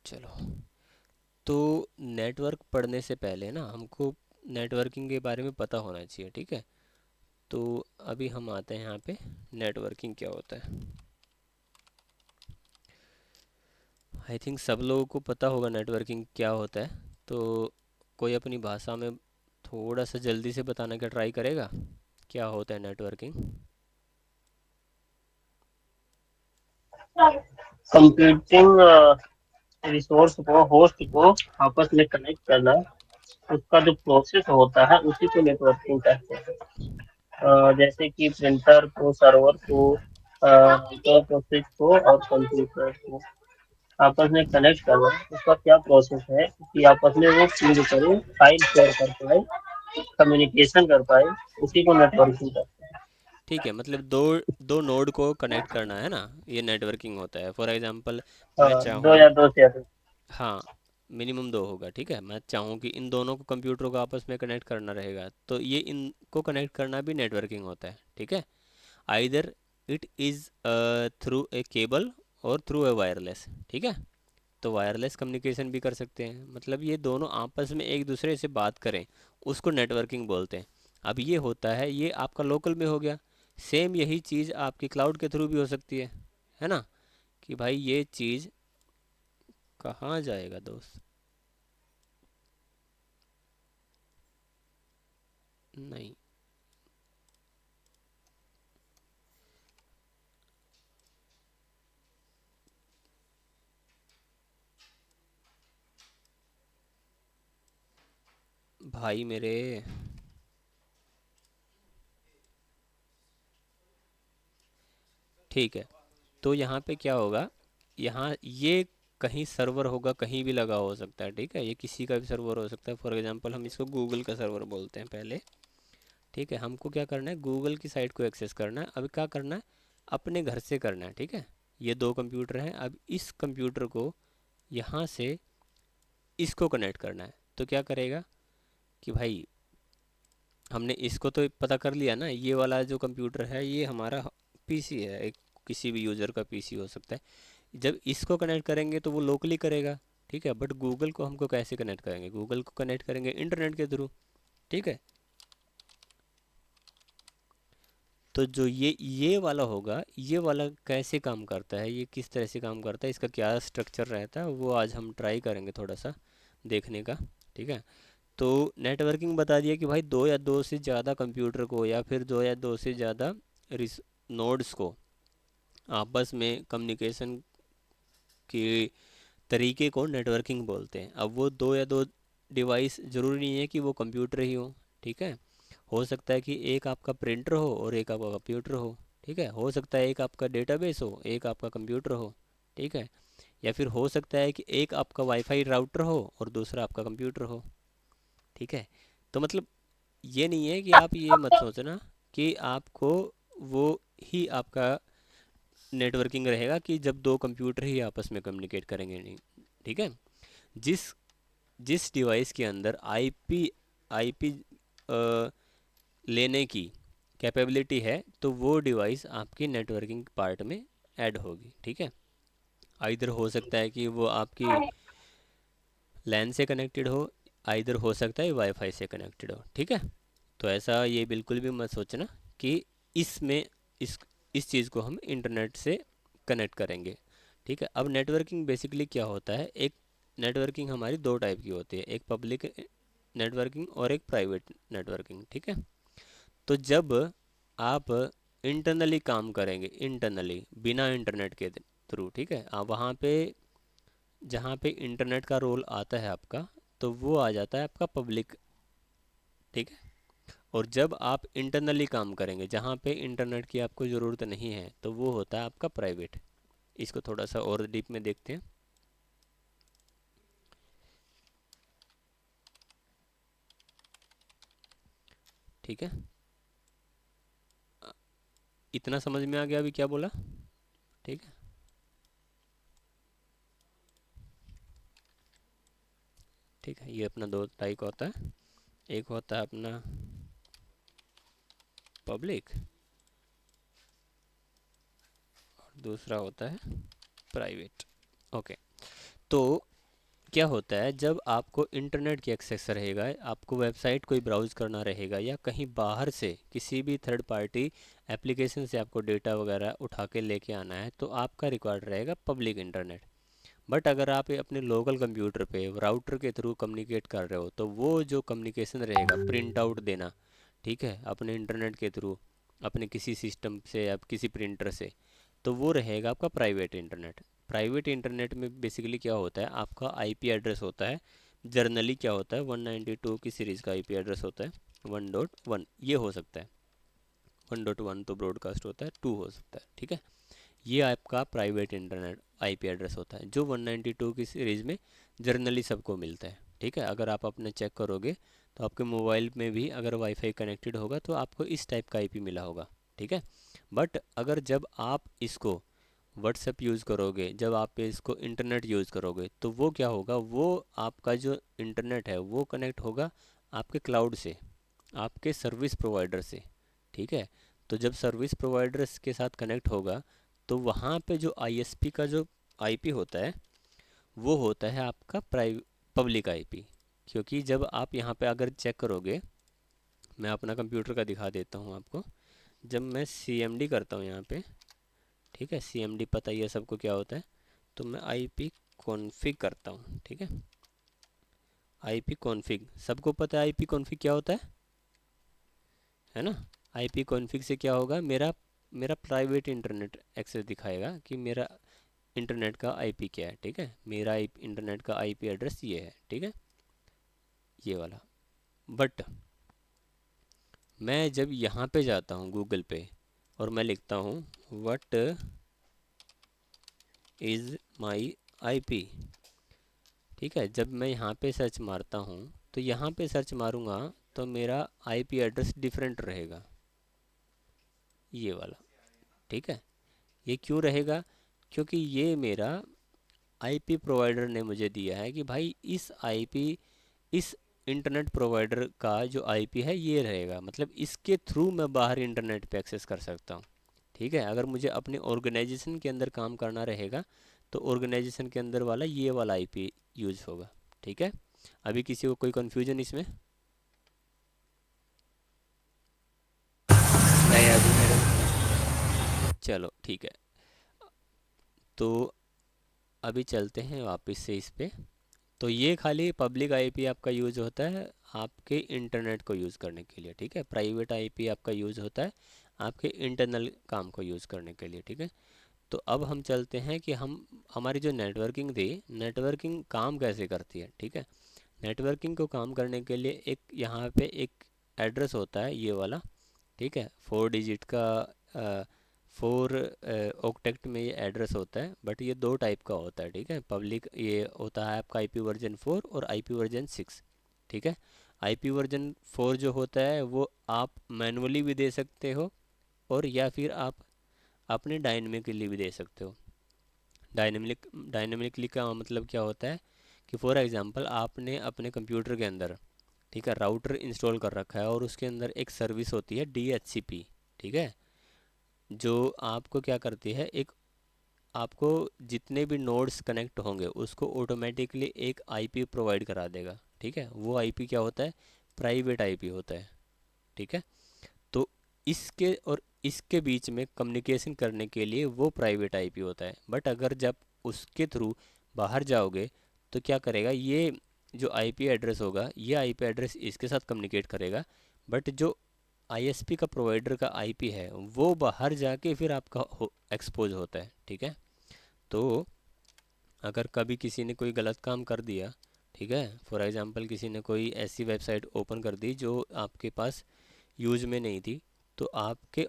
चलो, तो नेटवर्क पढ़ने से पहले ना हमको नेटवर्किंग के बारे में पता होना चाहिए, ठीक है। तो अभी हम आते हैं यहाँ पे, नेटवर्किंग क्या होता है। आई थिंक सब लोगों को पता होगा नेटवर्किंग क्या होता है। तो कोई अपनी भाषा में थोड़ा सा जल्दी से बताने का ट्राई करेगा, क्या होता है नेटवर्किंग। कंप्यूटिंग रिसोर्स को, होस्ट को आपस में कनेक्ट करना, उसका जो प्रोसेस होता है उसी को नेटवर्किंग कहते हैं। जैसे कि प्रिंटर को, सर्वर को, प्रोसेस को और कंप्यूटर को आपस में कनेक्ट करना, उसका क्या प्रोसेस है कि आपस में वो फीड करें, फाइल शेयर कर पाए, कम्युनिकेशन कर पाए, उसी को नेटवर्किंग कहते हैं। ठीक है, मतलब दो दो नोड को कनेक्ट करना है ना, ये नेटवर्किंग होता है। फॉर एग्जांपल मैं दो चाहूँ, या दो से अधिक। हाँ, मिनिमम दो होगा, ठीक है। मैं चाहूँ कि इन दोनों को, कंप्यूटर को आपस में कनेक्ट करना रहेगा, तो ये इनको कनेक्ट करना भी नेटवर्किंग होता है, ठीक है। Either it is through a cable और थ्रू ए वायरलेस, ठीक है। तो वायरलेस कम्युनिकेशन भी कर सकते हैं, मतलब ये दोनों आपस में एक दूसरे से बात करें, उसको नेटवर्किंग बोलते हैं। अब ये होता है, ये आपका लोकल में हो गया। सेम यही चीज़ आपकी क्लाउड के थ्रू भी हो सकती है ना। कि भाई ये चीज़ कहाँ जाएगा दोस्त, नहीं, भाई मेरे, ठीक है। तो यहाँ पे क्या होगा, यहाँ ये कहीं सर्वर होगा, कहीं भी लगा हो सकता है, ठीक है। ये किसी का भी सर्वर हो सकता है। फॉर एग्जांपल हम इसको गूगल का सर्वर बोलते हैं पहले, ठीक है। हमको क्या करना है, गूगल की साइट को एक्सेस करना है। अभी क्या करना है, अपने घर से करना है, ठीक है। ये दो कंप्यूटर हैं, अब इस कंप्यूटर को यहाँ से इसको कनेक्ट करना है। तो क्या करेगा कि भाई, हमने इसको तो पता कर लिया ना, ये वाला जो कंप्यूटर है ये हमारा पीसी है, एक किसी भी यूज़र का पीसी हो सकता है। जब इसको कनेक्ट करेंगे तो वो लोकली करेगा, ठीक है। बट गूगल को हमको कैसे कनेक्ट करेंगे, गूगल को कनेक्ट करेंगे इंटरनेट के थ्रू, ठीक है। तो जो ये वाला होगा, ये वाला कैसे काम करता है, ये किस तरह से काम करता है, इसका क्या स्ट्रक्चर रहता है, वो आज हम ट्राई करेंगे थोड़ा सा देखने का, ठीक है। तो नेटवर्किंग बता दिया कि भाई दो या दो से ज़्यादा कंप्यूटर को, या फिर दो या दो से ज़्यादा नोड्स को आपस में कम्युनिकेशन के तरीके को नेटवर्किंग बोलते हैं। अब वो दो या दो डिवाइस, ज़रूरी नहीं है कि वो कंप्यूटर ही हो, ठीक है। हो सकता है कि एक आपका प्रिंटर हो और एक आपका कंप्यूटर हो, ठीक है। हो सकता है एक आपका डेटाबेस हो, एक आपका कंप्यूटर हो, ठीक है। या फिर हो सकता है कि एक आपका वाईफाई राउटर हो और दूसरा आपका कंप्यूटर हो, ठीक है। तो मतलब ये नहीं है कि आप ये मत सोचना कि आपको वो ही आपका नेटवर्किंग रहेगा, कि जब दो कंप्यूटर ही आपस में कम्युनिकेट करेंगे, नहीं, ठीक है। जिस जिस डिवाइस के अंदर आईपी लेने की कैपेबिलिटी है, तो वो डिवाइस आपकी नेटवर्किंग पार्ट में ऐड होगी, ठीक है। आइधर हो सकता है कि वो आपकी लैन से कनेक्टेड हो, आइधर हो सकता है वाईफाई से कनेक्टेड हो, ठीक है। तो ऐसा ये बिल्कुल भी मत सोचना कि इसमें इस इस चीज़ को हम इंटरनेट से कनेक्ट करेंगे, ठीक है। अब नेटवर्किंग बेसिकली क्या होता है, एक नेटवर्किंग हमारी दो टाइप की होती है, एक पब्लिक नेटवर्किंग और एक प्राइवेट नेटवर्किंग, ठीक है। तो जब आप इंटरनली काम करेंगे, इंटरनली बिना इंटरनेट के थ्रू, ठीक है, आप वहाँ पे जहाँ पे इंटरनेट का रोल आता है आपका, तो वो आ जाता है आपका पब्लिक, ठीक है। और जब आप इंटरनली काम करेंगे, जहाँ पे इंटरनेट की आपको ज़रूरत नहीं है, तो वो होता है आपका प्राइवेट। इसको थोड़ा सा और डीप में देखते हैं, ठीक है। इतना समझ में आ गया अभी क्या बोला, ठीक है। ठीक है, ये अपना दो टाइप होता है, एक होता है अपना पब्लिक, और दूसरा होता है प्राइवेट, ओके। तो क्या होता है, जब आपको इंटरनेट की एक्सेस रहेगा, आपको वेबसाइट कोई ब्राउज़ करना रहेगा या कहीं बाहर से किसी भी थर्ड पार्टी एप्लीकेशन से आपको डेटा वगैरह उठा के लेके आना है, तो आपका रिक्वायर्ड रहेगा पब्लिक इंटरनेट। बट अगर आप ये अपने लोकल कंप्यूटर पे राउटर के थ्रू कम्युनिकेट कर रहे हो, तो वो जो कम्युनिकेशन रहेगा, प्रिंट आउट देना, ठीक है, अपने इंटरनेट के थ्रू, अपने किसी सिस्टम से या किसी प्रिंटर से, तो वो रहेगा आपका प्राइवेट इंटरनेट। प्राइवेट इंटरनेट में बेसिकली क्या होता है, आपका आईपी एड्रेस होता है। जर्नली क्या होता है, 192 की सीरीज़ का आईपी एड्रेस होता है, 1.1 ये हो सकता है। 1.1 तो ब्रॉडकास्ट होता है, 2 हो सकता है, ठीक है। ये आपका प्राइवेट इंटरनेट आईपी एड्रेस होता है, जो 192 की सीरीज़ में जर्नली सबको मिलता है, ठीक है। अगर आप अपने चेक करोगे तो आपके मोबाइल में भी अगर वाईफाई कनेक्टेड होगा तो आपको इस टाइप का आईपी मिला होगा, ठीक है। बट अगर जब आप इसको व्हाट्सएप यूज़ करोगे, जब आप इसको इंटरनेट यूज़ करोगे, तो वो क्या होगा, वो आपका जो इंटरनेट है वो कनेक्ट होगा आपके क्लाउड से, आपके सर्विस प्रोवाइडर से, ठीक है। तो जब सर्विस प्रोवाइडर्स के साथ कनेक्ट होगा, तो वहाँ पे जो आईएसपी का जो आईपी होता है वो होता है आपका पब्लिक आईपी। क्योंकि जब आप यहाँ पे अगर चेक करोगे, मैं अपना कंप्यूटर का दिखा देता हूँ आपको। जब मैं सीएमडी करता हूँ यहाँ पे, ठीक है, सीएमडी पता ही है सबको क्या होता है, तो मैं आईपी कॉन्फ़िग करता हूँ, ठीक है। आईपी कॉन्फ़िग सबको पता है, आईपी कॉन्फ़िग क्या होता है ना। आईपी कॉन्फ़िग से क्या होगा, मेरा मेरा प्राइवेट इंटरनेट एक्सेस दिखाएगा कि मेरा इंटरनेट का आईपी क्या है, ठीक है। मेरा इंटरनेट का आईपी एड्रेस ये है, ठीक है, ये वाला। बट मैं जब यहाँ पे जाता हूँ गूगल पे और मैं लिखता हूँ व्हाट इज़ माई आईपी, ठीक है, जब मैं यहाँ पे सर्च मारता हूँ, तो यहाँ पे सर्च मारूँगा तो मेरा आईपी एड्रेस डिफरेंट रहेगा, ये वाला, ठीक है। ये क्यों रहेगा, क्योंकि ये मेरा आईपी प्रोवाइडर ने मुझे दिया है कि भाई इस आईपी, इस इंटरनेट प्रोवाइडर का जो आईपी है ये रहेगा, मतलब इसके थ्रू मैं बाहर इंटरनेट पे एक्सेस कर सकता हूँ, ठीक है। अगर मुझे अपने ऑर्गेनाइजेशन के अंदर काम करना रहेगा, तो ऑर्गेनाइजेशन के अंदर वाला ये वाला आईपी यूज़ होगा, ठीक है। अभी किसी को कोई कन्फ्यूजन इसमें? नहीं, अभी मेरे को नहीं। चलो ठीक है। तो अभी चलते हैं वापस से इस पे। तो ये खाली पब्लिक आईपी आपका यूज़ होता है आपके इंटरनेट को यूज़ करने के लिए, ठीक है। प्राइवेट आईपी आपका यूज़ होता है आपके इंटरनल काम को यूज़ करने के लिए, ठीक है। तो अब हम चलते हैं कि हम हमारी जो नेटवर्किंग थी, नेटवर्किंग काम कैसे करती है, ठीक है। नेटवर्किंग को काम करने के लिए एक यहाँ पे एक एड्रेस होता है ये वाला, ठीक है, 4 डिजिट का, 4 ऑक्टेक्ट में ये एड्रेस होता है, बट ये 2 टाइप का होता है, ठीक है। पब्लिक ये होता है आपका IP वर्जन 4 और IP वर्जन 6, ठीक है। IP वर्जन 4 जो होता है वो आप मैनुअली भी दे सकते हो, और या फिर आप अपने डायनेमिकली भी दे सकते हो। डायनेमिकली का मतलब क्या होता है कि फॉर एग्जांपल आपने अपने कंप्यूटर के अंदर, ठीक है, राउटर इंस्टॉल कर रखा है और उसके अंदर एक सर्विस होती है DHCP, ठीक है, जो आपको क्या करती है, एक आपको जितने भी नोड्स कनेक्ट होंगे उसको ऑटोमेटिकली एक आईपी प्रोवाइड करा देगा, ठीक है। वो आईपी क्या होता है, प्राइवेट आईपी होता है, ठीक है। तो इसके और इसके बीच में कम्युनिकेशन करने के लिए वो प्राइवेट आईपी होता है। बट अगर जब उसके थ्रू बाहर जाओगे, तो क्या करेगा, ये जो आईपी एड्रेस होगा ये आईपी एड्रेस इसके साथ कम्युनिकेट करेगा, बट जो आईएसपी का प्रोवाइडर का आईपी है वो बाहर जाके फिर आपका एक्सपोज होता है, ठीक है। तो अगर कभी किसी ने कोई गलत काम कर दिया, ठीक है, फॉर एग्जांपल किसी ने कोई ऐसी वेबसाइट ओपन कर दी जो आपके पास यूज में नहीं थी, तो आपके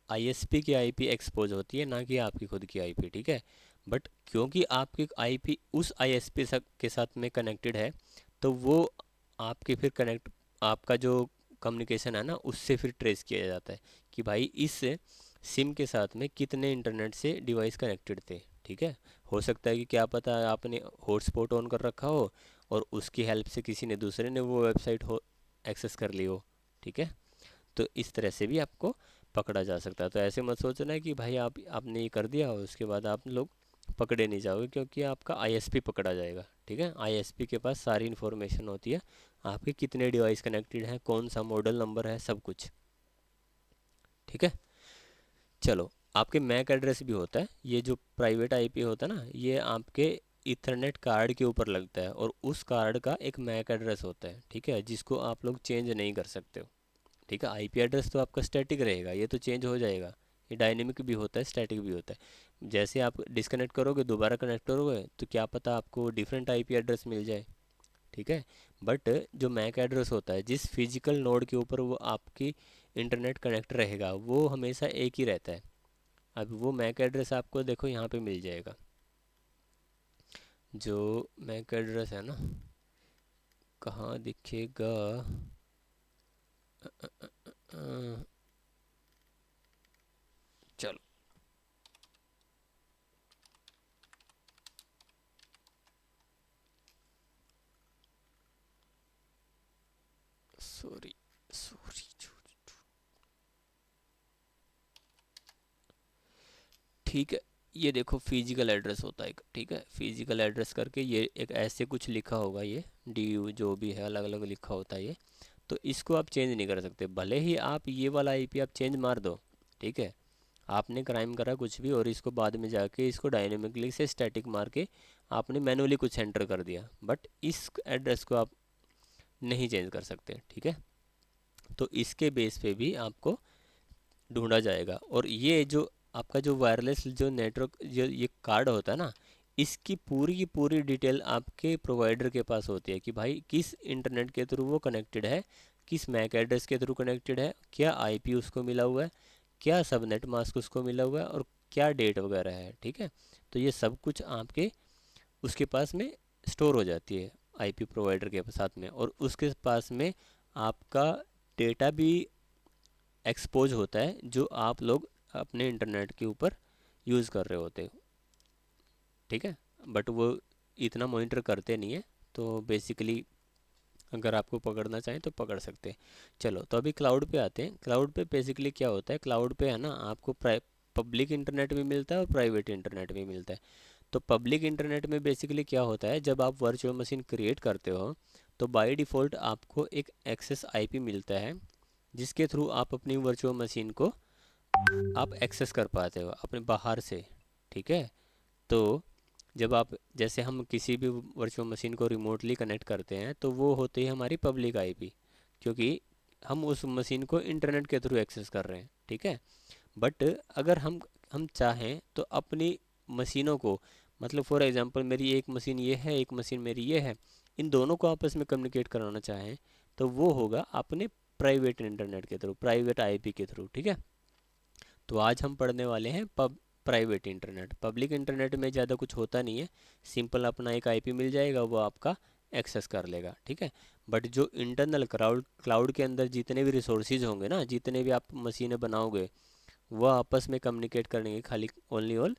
आईएसपी की आईपी एक्सपोज होती है, ना कि आपकी खुद की आईपी, ठीक है। बट क्योंकि आपकी आईपी उस आईएसपी के साथ में कनेक्टेड है, तो वो आपके फिर कनेक्ट, आपका जो कम्युनिकेशन है ना उससे फिर ट्रेस किया जाता है कि भाई इस सिम के साथ में कितने इंटरनेट से डिवाइस कनेक्टेड थे, ठीक है। हो सकता है कि क्या पता आपने हॉटस्पॉट ऑन कर रखा हो और उसकी हेल्प से किसी ने दूसरे ने वो वेबसाइट हो एक्सेस कर ली हो, ठीक है। तो इस तरह से भी आपको पकड़ा जा सकता है। तो ऐसे मत सोचना कि भाई आपने ये कर दिया और उसके बाद आप लोग पकड़े नहीं जाओगे, क्योंकि आपका आईएसपी पकड़ा जाएगा। ठीक है, आईएसपी के पास सारी इन्फॉर्मेशन होती है, आपके कितने डिवाइस कनेक्टेड हैं, कौन सा मॉडल नंबर है, सब कुछ। ठीक है, चलो, आपके मैक एड्रेस भी होता है। ये जो प्राइवेट आईपी होता है ना, ये आपके इथरनेट कार्ड के ऊपर लगता है, और उस कार्ड का एक मैक एड्रेस होता है। ठीक है, जिसको आप लोग चेंज नहीं कर सकते हो। ठीक है, आईपी एड्रेस तो आपका स्टैटिक रहेगा, ये तो चेंज हो जाएगा। ये डायनेमिक भी होता है, स्टैटिक भी होता है। जैसे आप डिस्कनेक्ट करोगे, दोबारा कनेक्ट करोगे, तो क्या पता आपको डिफरेंट आईपी एड्रेस मिल जाए। ठीक है, बट जो मैक एड्रेस होता है, जिस फिजिकल नोड के ऊपर वो आपकी इंटरनेट कनेक्ट रहेगा, वो हमेशा एक ही रहता है। अब वो मैक एड्रेस आपको देखो यहाँ पे मिल जाएगा। जो मैक एड्रेस है ना, कहाँ दिखेगा? अ, चलो, सॉरी सॉरी। ठीक है, ये देखो फिजिकल एड्रेस होता है एक। ठीक है, फिजिकल एड्रेस करके ये एक ऐसे कुछ लिखा होगा, ये डी यू जो भी है, अलग अलग लिखा होता है ये। तो इसको आप चेंज नहीं कर सकते, भले ही आप ये वाला आईपी आप चेंज मार दो। ठीक है, आपने क्राइम करा कुछ भी, और इसको बाद में जाके इसको डायनेमिकली से स्टैटिक मार के आपने मैनुअली कुछ एंटर कर दिया, बट इस एड्रेस को आप नहीं चेंज कर सकते। ठीक है, तो इसके बेस पे भी आपको ढूंढा जाएगा। और ये जो आपका जो वायरलेस जो नेटवर्क जो ये कार्ड होता है ना, इसकी पूरी की पूरी डिटेल आपके प्रोवाइडर के पास होती है, कि भाई किस इंटरनेट के थ्रू वो कनेक्टेड है, किस मैक एड्रेस के थ्रू कनेक्टेड है, क्या आईपी उसको मिला हुआ है, क्या सबनेट मास्क उसको मिला हुआ है, और क्या डेट वगैरह है। ठीक है, तो ये सब कुछ आपके उसके पास में स्टोर हो जाती है, आईपी प्रोवाइडर के साथ में, और उसके पास में आपका डेटा भी एक्सपोज होता है, जो आप लोग अपने इंटरनेट के ऊपर यूज़ कर रहे होते हो। ठीक है, बट वो इतना मॉनिटर करते नहीं है, तो बेसिकली अगर आपको पकड़ना चाहें तो पकड़ सकते हैं। चलो, तो अभी क्लाउड पे आते हैं। क्लाउड पे बेसिकली क्या होता है, क्लाउड पे है ना, आपको पब्लिक इंटरनेट भी मिलता है और प्राइवेट इंटरनेट भी मिलता है। तो पब्लिक इंटरनेट में बेसिकली क्या होता है, जब आप वर्चुअल मशीन क्रिएट करते हो, तो बाय डिफ़ॉल्ट आपको एक एक्सेस आईपी मिलता है, जिसके थ्रू आप अपनी वर्चुअल मशीन को आप एक्सेस कर पाते हो अपने बाहर से। ठीक है, तो जब आप, जैसे हम किसी भी वर्चुअल मशीन को रिमोटली कनेक्ट करते हैं, तो वो होती है हमारी पब्लिक आईपी, क्योंकि हम उस मशीन को इंटरनेट के थ्रू एक्सेस कर रहे हैं। ठीक है, बट अगर हम चाहें तो अपनी मशीनों को, मतलब फॉर एग्जांपल मेरी एक मशीन ये है, एक मशीन मेरी ये है, इन दोनों को आपस में कम्युनिकेट कराना चाहें, तो वो होगा अपने प्राइवेट इंटरनेट के थ्रू, प्राइवेट आईपी के थ्रू। ठीक है, तो आज हम पढ़ने वाले हैं प्राइवेट इंटरनेट। पब्लिक इंटरनेट में ज़्यादा कुछ होता नहीं है, सिंपल अपना एक आईपी मिल जाएगा, वो आपका एक्सेस कर लेगा। ठीक है, बट जो इंटरनल क्लाउड क्लाउड के अंदर जितने भी रिसोर्सेज होंगे ना, जितने भी आप मशीनें बनाओगे, वो आपस में कम्युनिकेट करेंगे खाली only all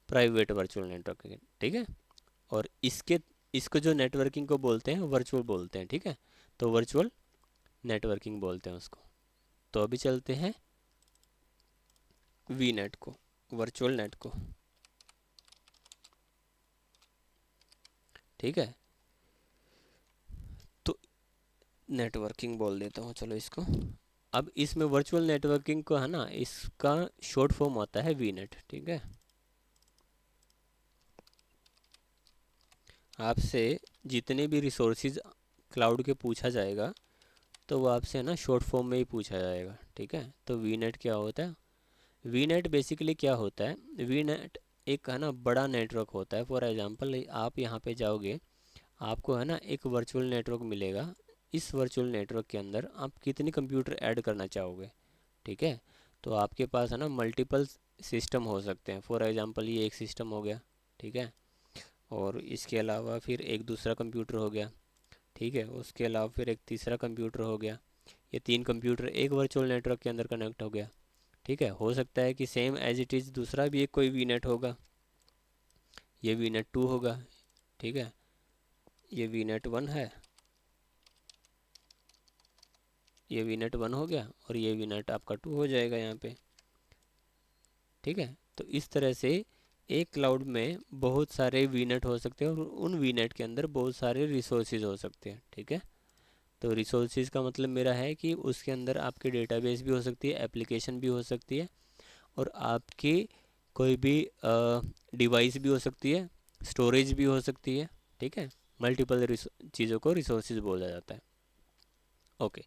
private virtual network. ठीक है, और इसको जो नेटवर्किंग को बोलते हैं, वर्चुअल बोलते हैं। ठीक है, तो वर्चुअल नेटवर्किंग बोलते हैं उसको। तो अभी चलते हैं वी नेट को, वर्चुअल नेट को। ठीक है, तो नेटवर्किंग बोल देता हूँ चलो इसको। अब इसमें वर्चुअल नेटवर्किंग को है ना, इसका शॉर्ट फॉर्म होता है वी नेट। ठीक है, आपसे जितने भी रिसोर्सेज क्लाउड के पूछा जाएगा, तो वो आपसे है ना शॉर्ट फॉर्म में ही पूछा जाएगा। ठीक है, तो वी नेट क्या होता है? वी नेट बेसिकली क्या होता है, वी नेट एक है ना बड़ा नेटवर्क होता है। फॉर एग्जांपल आप यहाँ पे जाओगे, आपको है ना एक वर्चुअल नेटवर्क मिलेगा। इस वर्चुअल नेटवर्क के अंदर आप कितने कंप्यूटर ऐड करना चाहोगे? ठीक है, तो आपके पास है ना मल्टीपल सिस्टम हो सकते हैं। फॉर एग्जांपल ये एक सिस्टम हो गया। ठीक है, और इसके अलावा फिर एक दूसरा कंप्यूटर हो गया। ठीक है, उसके अलावा फिर एक तीसरा कंप्यूटर हो गया। ये तीन कंप्यूटर एक वर्चुअल नेटवर्क के अंदर कनेक्ट हो गया। ठीक है, हो सकता है कि सेम एज इट इज़ दूसरा भी एक कोई वी नेट होगा, ये वी नेट टू होगा। ठीक है, ये वी नेट वन है, ये वी नेट वन हो गया, और ये वी नेट आपका टू हो जाएगा यहाँ पे। ठीक है, तो इस तरह से एक क्लाउड में बहुत सारे वीनेट हो सकते हैं और उन वीनेट के अंदर बहुत सारे रिसोर्सेज हो सकते हैं, ठीक है। तो रिसोर्सेज का मतलब मेरा है कि उसके अंदर आपके डेटाबेस भी हो सकती है, एप्लीकेशन भी हो सकती है, और आपकी कोई भी डिवाइस भी हो सकती है, स्टोरेज भी हो सकती है, ठीक है। मल्टीपल चीज़ों को रिसोर्सेज बोला जाता है। ओके,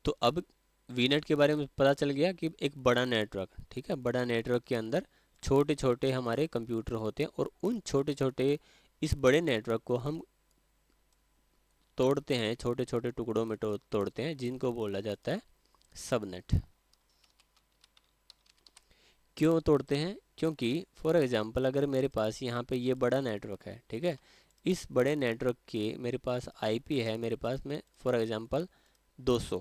तो अब वीनेट के बारे में पता चल गया कि एक बड़ा नेटवर्क, ठीक है, बड़ा नेटवर्क के अंदर छोटे छोटे हमारे कंप्यूटर होते हैं, और उन छोटे छोटे इस बड़े नेटवर्क को हम तोड़ते हैं, छोटे छोटे टुकड़ों में तोड़ते हैं, जिनको बोला जाता है सबनेट। क्यों तोड़ते हैं? क्योंकि फॉर एग्जांपल अगर मेरे पास यहाँ पे ये बड़ा नेटवर्क है, ठीक है, इस बड़े नेटवर्क के मेरे पास आईपी है, मेरे पास में फॉर एग्जांपल 200,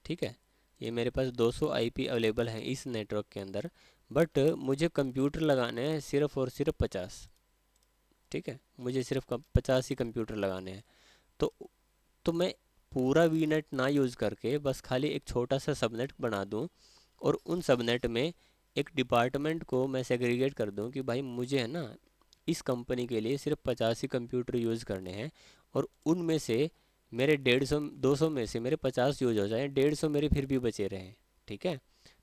ठीक है, ये मेरे पास 200 आईपी अवेलेबल है इस नेटवर्क के अंदर, बट मुझे कंप्यूटर लगाने हैं सिर्फ और सिर्फ 50, ठीक है, मुझे सिर्फ 50 ही कंप्यूटर लगाने हैं। तो मैं पूरा वीनेट ना यूज़ करके बस खाली एक छोटा सा सबनेट बना दूं, और उन सबनेट में एक डिपार्टमेंट को मैं सेग्रीगेट कर दूं कि भाई मुझे है ना इस कंपनी के लिए सिर्फ 50 ही कंप्यूटर यूज़ करने हैं, और उनमें से मेरे 150 200 में से मेरे 50 यूज हो जाएं, 150 मेरे फिर भी बचे रहें, ठीक है।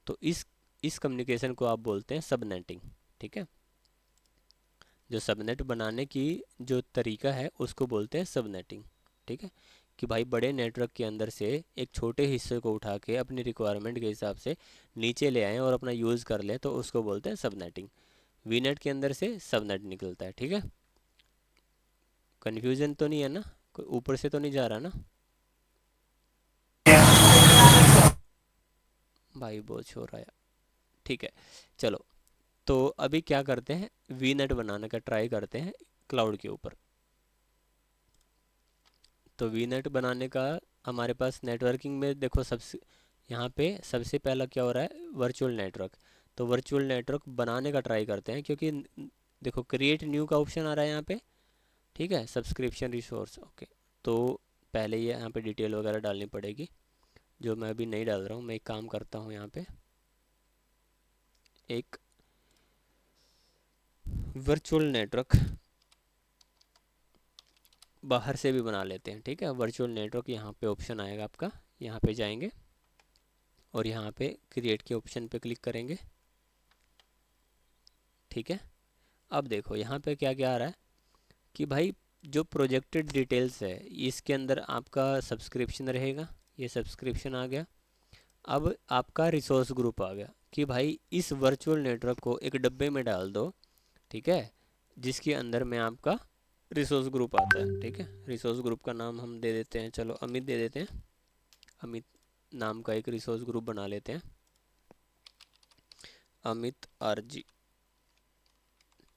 तो इस कम्युनिकेशन को आप बोलते हैं सबनेटिंग, ठीक है। जो सबनेट बनाने की जो तरीका है उसको बोलते हैं सबनेटिंग, ठीक है। कि भाई बड़े नेटवर्क के अंदर से एक छोटे हिस्से को उठा के अपनी रिक्वायरमेंट के हिसाब से नीचे ले आएँ और अपना यूज़ कर लें, तो उसको बोलते हैं सबनेटिंग। वीनेट के अंदर से सबनेट निकलता है, ठीक है। कन्फ्यूजन तो नहीं है ना? कोई ऊपर से तो नहीं जा रहा ना? भाई बहुत शोर आया, ठीक है। चलो, तो अभी क्या करते हैं, वीनेट बनाने का ट्राई करते हैं क्लाउड के ऊपर। तो वीनेट बनाने का हमारे पास नेटवर्किंग में देखो, सबसे यहाँ पे सबसे पहला क्या हो रहा है, वर्चुअल नेटवर्क। तो वर्चुअल नेटवर्क बनाने का ट्राई करते हैं, क्योंकि देखो क्रिएट न्यू का ऑप्शन आ रहा है यहाँ पे, ठीक है, सब्सक्रिप्शन रिसोर्स, ओके। तो पहले ये यहाँ पे डिटेल वगैरह डालनी पड़ेगी, जो मैं अभी नहीं डाल रहा हूँ। मैं एक काम करता हूँ, यहाँ पे एक वर्चुअल नेटवर्क बाहर से भी बना लेते हैं, ठीक है। वर्चुअल नेटवर्क यहाँ पे ऑप्शन आएगा आपका, यहाँ पे जाएंगे और यहाँ पे क्रिएट के ऑप्शन पे क्लिक करेंगे, ठीक है। अब देखो यहाँ पे क्या क्या आ रहा है कि भाई जो प्रोजेक्टेड डिटेल्स है इसके अंदर आपका सब्सक्रिप्शन रहेगा, ये सब्सक्रिप्शन आ गया। अब आपका रिसोर्स ग्रुप आ गया कि भाई इस वर्चुअल नेटवर्क को एक डब्बे में डाल दो, ठीक है, जिसके अंदर में आपका रिसोर्स ग्रुप आता है, ठीक है। रिसोर्स ग्रुप का नाम हम दे देते हैं, चलो अमित दे देते हैं। अमित नाम का एक रिसोर्स ग्रुप बना लेते हैं, अमित आरजी,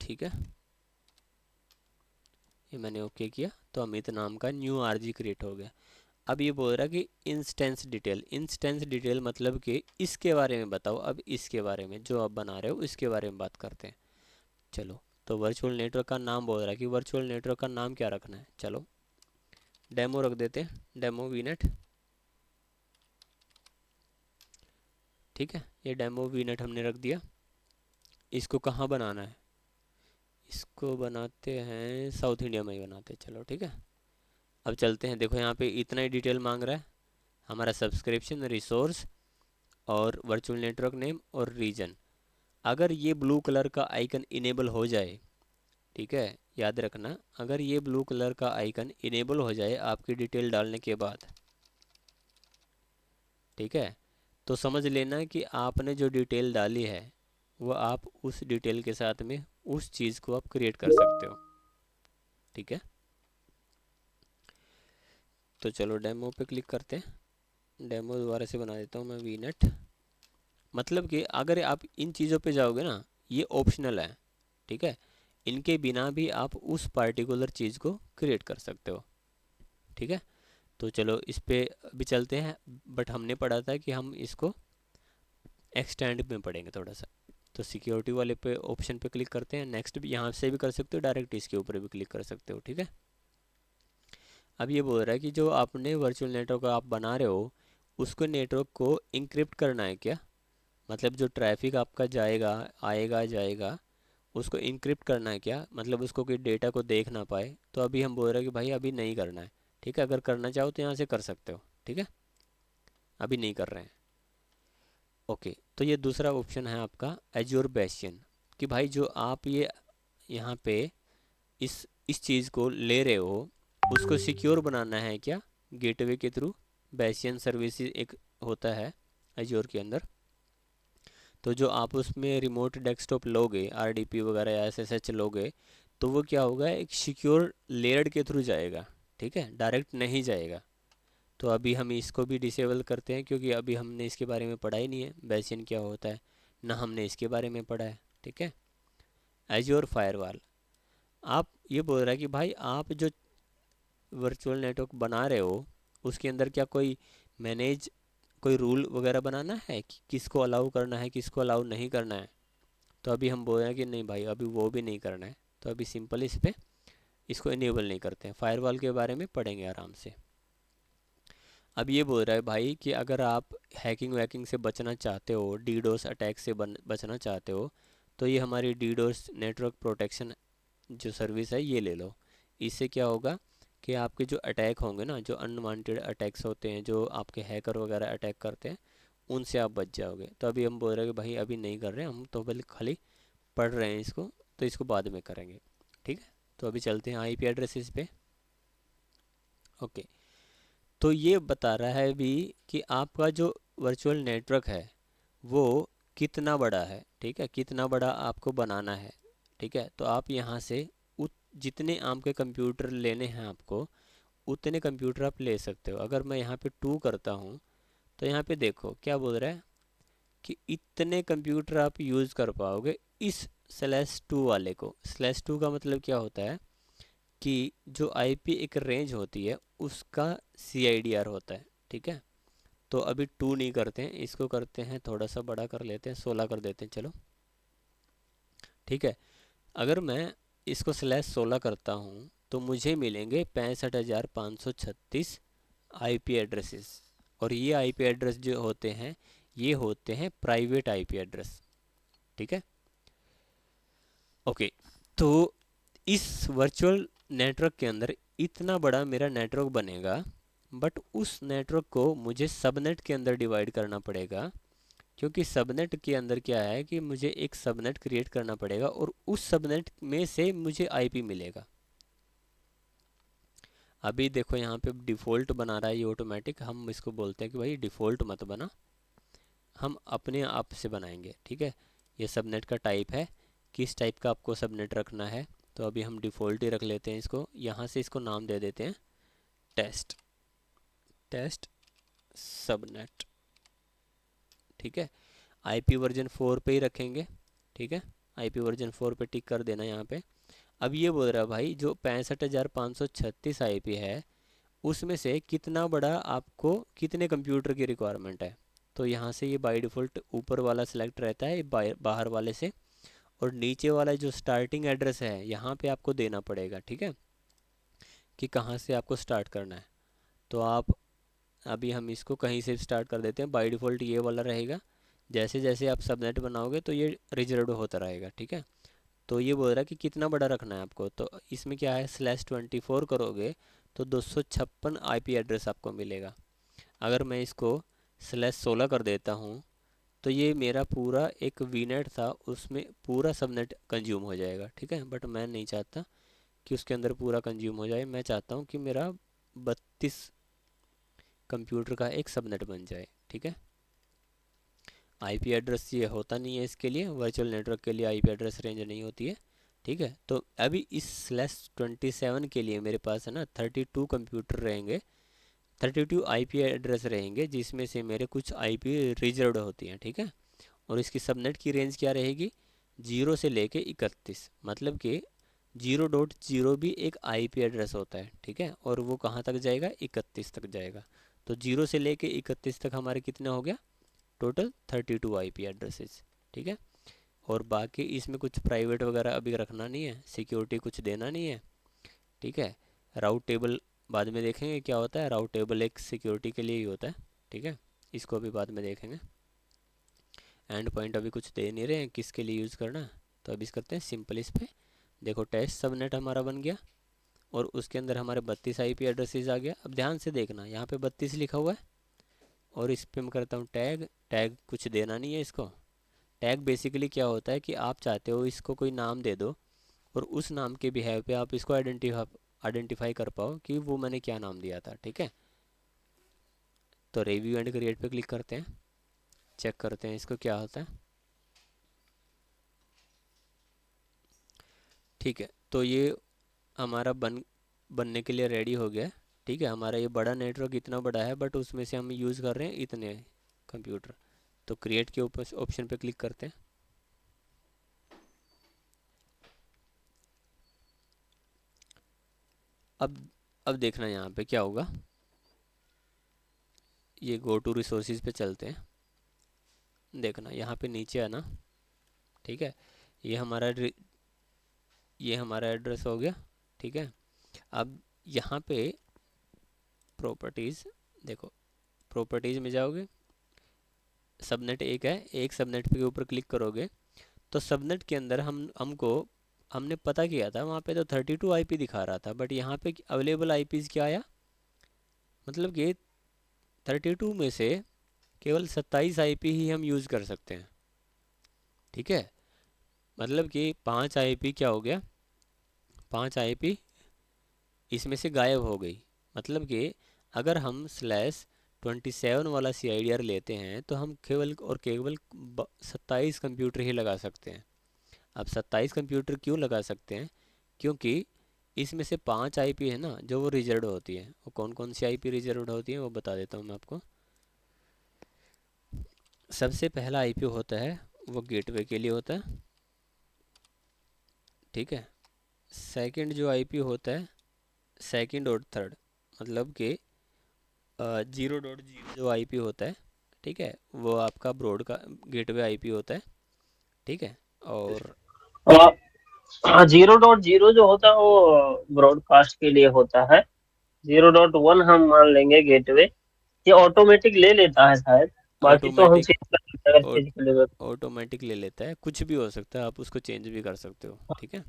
ठीक है। ये मैंने ओके किया, तो अमित नाम का न्यू आरजी क्रिएट हो गया। अब ये बोल रहा है कि इंस्टेंस डिटेल, इंस्टेंस डिटेल मतलब कि इसके बारे में बताओ, अब इसके बारे में जो आप बना रहे हो इसके बारे में बात करते हैं। चलो, तो वर्चुअल नेटवर्क का नाम बोल रहा है कि वर्चुअल नेटवर्क का नाम क्या रखना है, चलो डेमो रख देते हैं, डेमो वीनेट, ठीक है। ये डेमो वीनेट हमने रख दिया। इसको कहाँ बनाना है, इसको बनाते हैं साउथ इंडिया में ही बनाते हैं, चलो ठीक है। अब चलते हैं, देखो यहाँ पे इतना ही डिटेल मांग रहा है, हमारा सब्सक्रिप्शन, रिसोर्स और वर्चुअल नेटवर्क नेम और रीजन। अगर ये ब्लू कलर का आइकन इनेबल हो जाए, ठीक है, याद रखना, अगर ये ब्लू कलर का आइकन इनेबल हो जाए आपकी डिटेल डालने के बाद, ठीक है, तो समझ लेना कि आपने जो डिटेल डाली है वो आप उस डिटेल के साथ में उस चीज़ को आप क्रिएट कर सकते हो, ठीक है। तो चलो डेमो पे क्लिक करते हैं, डेमो दोबारा से बना देता हूँ मैं, वीनेट। मतलब कि अगर आप इन चीज़ों पे जाओगे ना, ये ऑप्शनल है, ठीक है, इनके बिना भी आप उस पार्टिकुलर चीज़ को क्रिएट कर सकते हो, ठीक है। तो चलो इस पे भी चलते हैं, बट हमने पढ़ा था कि हम इसको एक्सटेंड में पढ़ेंगे थोड़ा सा। तो सिक्योरिटी वाले पे ऑप्शन पे क्लिक करते हैं, नेक्स्ट भी यहाँ से भी कर सकते हो, डायरेक्ट इसके ऊपर भी क्लिक कर सकते हो, ठीक है। अब ये बोल रहा है कि जो आपने वर्चुअल नेटवर्क आप बना रहे हो उसको नेटवर्क को इंक्रिप्ट करना है क्या, मतलब जो ट्रैफिक आपका जाएगा, आएगा जाएगा, उसको इनक्रिप्ट करना है क्या, मतलब उसको कोई डेटा को देख ना पाए। तो अभी हम बोल रहे हैं कि भाई अभी नहीं करना है। ठीक है, अगर करना चाहो तो यहाँ से कर सकते हो। ठीक है, अभी नहीं कर रहे हैं। ओके, तो ये दूसरा ऑप्शन है आपका एज्योर बेसियन, कि भाई जो आप ये यहाँ पे इस चीज़ को ले रहे हो, उसको सिक्योर बनाना है क्या, गेटवे के थ्रू। बेसियन सर्विसेज एक होता है एज्योर के अंदर। तो जो आप उसमें रिमोट डेस्कटॉप लोगे, आरडीपी वगैरह या एसएसएच लोगे, तो वो क्या होगा, एक सिक्योर लेयर्ड के थ्रू जाएगा। ठीक है, डायरेक्ट नहीं जाएगा। तो अभी हम इसको भी डिसेबल करते हैं, क्योंकि अभी हमने इसके बारे में पढ़ा ही नहीं है बेसियन क्या होता है, ना हमने इसके बारे में पढ़ा है। ठीक है, एज्योर फायरवॉल। आप ये बोल रहा है कि भाई आप जो वर्चुअल नेटवर्क बना रहे हो, उसके अंदर क्या कोई मैनेज, कोई रूल वगैरह बनाना है कि किसको अलाउ करना है, किसको अलाउ नहीं करना है। तो अभी हम बोल रहे हैं कि नहीं भाई, अभी वो भी नहीं करना है। तो अभी सिंपल इस पे इसको इनेबल नहीं करते हैं, फायरवॉल के बारे में पढ़ेंगे आराम से। अब ये बोल रहा है भाई कि अगर आप हैकिंग वैकिंग से बचना चाहते हो, डीडोस अटैक से बचना चाहते हो, तो ये हमारी डीडोस नेटवर्क प्रोटेक्शन जो सर्विस है ये ले लो। इससे क्या होगा कि आपके जो अटैक होंगे ना, जो अनवांटेड अटैक्स होते हैं, जो आपके हैकर वगैरह अटैक करते हैं, उनसे आप बच जाओगे। तो अभी हम बोल रहे हैं कि भाई अभी नहीं कर रहे हैं, हम तो बल्कि खाली पढ़ रहे हैं इसको, तो इसको बाद में करेंगे। ठीक है, तो अभी चलते हैं आईपी एड्रेसेस पे। ओके, तो ये बता रहा है भी कि आपका जो वर्चुअल नेटवर्क है वो कितना बड़ा है। ठीक है, कितना बड़ा आपको बनाना है। ठीक है, तो आप यहाँ से जितने आपके कंप्यूटर लेने हैं आपको, उतने कंप्यूटर आप ले सकते हो। अगर मैं यहाँ पे 2 करता हूँ, तो यहाँ पे देखो क्या बोल रहा है कि इतने कंप्यूटर आप यूज़ कर पाओगे इस /2 वाले को। /2 का मतलब क्या होता है कि जो आईपी एक रेंज होती है उसका सीआईडीआर होता है। ठीक है, तो अभी 2 नहीं करते हैं, इसको करते हैं थोड़ा सा बड़ा कर लेते हैं, 16 कर देते हैं चलो। ठीक है, अगर मैं इसको /16 करता हूँ तो मुझे मिलेंगे 65,536 आईपी एड्रेसेस। और ये आईपी एड्रेस जो होते हैं, ये होते हैं प्राइवेट आईपी एड्रेस। ठीक है, ओके। तो इस वर्चुअल नेटवर्क के अंदर इतना बड़ा मेरा नेटवर्क बनेगा, बट उस नेटवर्क को मुझे सबनेट के अंदर डिवाइड करना पड़ेगा। क्योंकि सबनेट के अंदर क्या है कि मुझे एक सबनेट क्रिएट करना पड़ेगा और उस सबनेट में से मुझे आईपी मिलेगा। अभी देखो यहाँ पे डिफ़ॉल्ट बना रहा है ये ऑटोमेटिक, हम इसको बोलते हैं कि भाई डिफ़ॉल्ट मत बना, हम अपने आप से बनाएंगे। ठीक है, ये सबनेट का टाइप है, किस टाइप का आपको सबनेट रखना है। तो अभी हम डिफ़ॉल्ट ही रख लेते हैं इसको, यहाँ से इसको नाम दे देते हैं टेस्ट, टेस्ट सबनेट। ठीक है, आईपी वर्जन 4 पे ही रखेंगे। ठीक है, आईपी वर्जन 4 पे टिक कर देना यहाँ पे। अब ये बोल रहा है भाई जो 65,536 आईपी है, उसमें से कितना बड़ा आपको कितने कंप्यूटर की रिक्वायरमेंट है। तो यहाँ से ये बाय डिफ़ॉल्ट ऊपर वाला सिलेक्ट रहता है बाहर वाले से, और नीचे वाला जो स्टार्टिंग एड्रेस है यहाँ पे आपको देना पड़ेगा। ठीक है, कि कहाँ से आपको स्टार्ट करना है। तो आप अभी हम इसको कहीं से स्टार्ट कर देते हैं, बाय डिफ़ॉल्ट ये वाला रहेगा। जैसे जैसे आप सबनेट बनाओगे तो ये रिजर्व होता रहेगा। ठीक है, तो ये बोल रहा है कि कितना बड़ा रखना है आपको। तो इसमें क्या है, /24 करोगे तो 256 आईपी एड्रेस आपको मिलेगा। अगर मैं इसको /16 कर देता हूँ, तो ये मेरा पूरा एक वीनेट था, उसमें पूरा सबनेट कंज्यूम हो जाएगा। ठीक है, बट मैं नहीं चाहता कि उसके अंदर पूरा कंज्यूम हो जाए, मैं चाहता हूँ कि मेरा 32 कंप्यूटर का एक सबनेट बन जाए। ठीक है, आईपी एड्रेस ये होता नहीं है इसके लिए, वर्चुअल नेटवर्क के लिए आईपी एड्रेस रेंज नहीं होती है। ठीक है, तो अभी इस /27 के लिए मेरे पास है ना 32 कंप्यूटर रहेंगे, 32 आईपी एड्रेस रहेंगे, जिसमें से मेरे कुछ आईपी रिजर्व्ड होती हैं। ठीक है, और इसकी सबनेट की रेंज क्या रहेगी, 0 से लेके 31, मतलब कि 0.0 भी एक आईपी एड्रेस होता है। ठीक है, और वो कहाँ तक जाएगा, 31 तक जाएगा। तो 0 से लेके 31 तक हमारे कितना हो गया, टोटल 32 आईपी एड्रेसेस। ठीक है, और बाकी इसमें कुछ प्राइवेट वगैरह अभी रखना नहीं है, सिक्योरिटी कुछ देना नहीं है। ठीक है, राउट टेबल बाद में देखेंगे क्या होता है, राउट टेबल एक सिक्योरिटी के लिए ही होता है। ठीक है, इसको भी बाद में देखेंगे। एंड पॉइंट अभी कुछ दे नहीं रहे हैं किसके लिए यूज़ करना, तो अभी इस करते हैं सिंपल इस पे। देखो टेस्ट सबनेट हमारा बन गया और उसके अंदर हमारे 32 आईपी एड्रेसेस आ गया। अब ध्यान से देखना यहाँ पे 32 लिखा हुआ है और इस पे मैं करता हूँ टैग। टैग कुछ देना नहीं है इसको। टैग बेसिकली क्या होता है कि आप चाहते हो इसको कोई नाम दे दो और उस नाम के बिहेव पे आप इसको आइडेंटिफाई कर पाओ कि वो मैंने क्या नाम दिया था, ठीक है। तो रिव्यू एंड क्रिएट पे क्लिक करते हैं, चेक करते हैं इसको क्या होता है। ठीक है, तो ये हमारा बनने के लिए रेडी हो गया है। ठीक है, हमारा ये बड़ा नेटवर्क इतना बड़ा है बट उसमें से हम यूज़ कर रहे हैं इतने कंप्यूटर। तो क्रिएट के ऊपर ऑप्शन पे क्लिक करते हैं। अब अब देखना यहाँ पे क्या होगा। ये गो टू रिसोर्सेज पे चलते हैं। देखना यहाँ पे नीचे है ना, ठीक है। ये हमारा ये हमारा एड्रेस हो गया, ठीक है। अब यहाँ पे प्रॉपर्टीज़, देखो प्रॉपर्टीज़ में जाओगे, सबनेट एक है, एक सबनेट के ऊपर क्लिक करोगे तो सबनेट के अंदर हमको हमने पता किया था वहाँ पे तो 32 आईपी दिखा रहा था, बट यहाँ पे अवेलेबल आईपीज़ क्या आया, मतलब कि 32 में से केवल 27 आईपी ही हम यूज़ कर सकते हैं, ठीक है। मतलब कि 5 आईपी क्या हो गया, 5 आईपी इसमें से गायब हो गई। मतलब कि अगर हम /27 वाला CIDR लेते हैं तो हम केवल और केवल 27 कंप्यूटर ही लगा सकते हैं। अब 27 कंप्यूटर क्यों लगा सकते हैं, क्योंकि इसमें से 5 आईपी है ना जो वो रिजर्व होती है। वो कौन कौन सी आईपी रिजर्व होती है वो बता देता हूँ मैं आपको। सबसे पहला आईपी होता है वो गेटवे के लिए होता है, ठीक है। सेकंड जो आईपी होता है, सेकंड और थर्ड, मतलब कि 0.0 जो आईपी होता है, ठीक है, वो आपका ब्रॉड का गेटवे आईपी होता है, ठीक है। और हाँ, 0.0 जो होता है वो ब्रॉडकास्ट के लिए होता है। 0.1 हम मान लेंगे गेटवे। ये ऑटोमेटिक ले लेता है शायद। बाकी तो हम ऑटोमेटिक चेंज कर सकते हैं अगर चेंज कर लेगा तो। ऑटोमेटिक ले लेता है, कुछ भी हो सकता है, आप उसको चेंज भी कर सकते हो, ठीक है।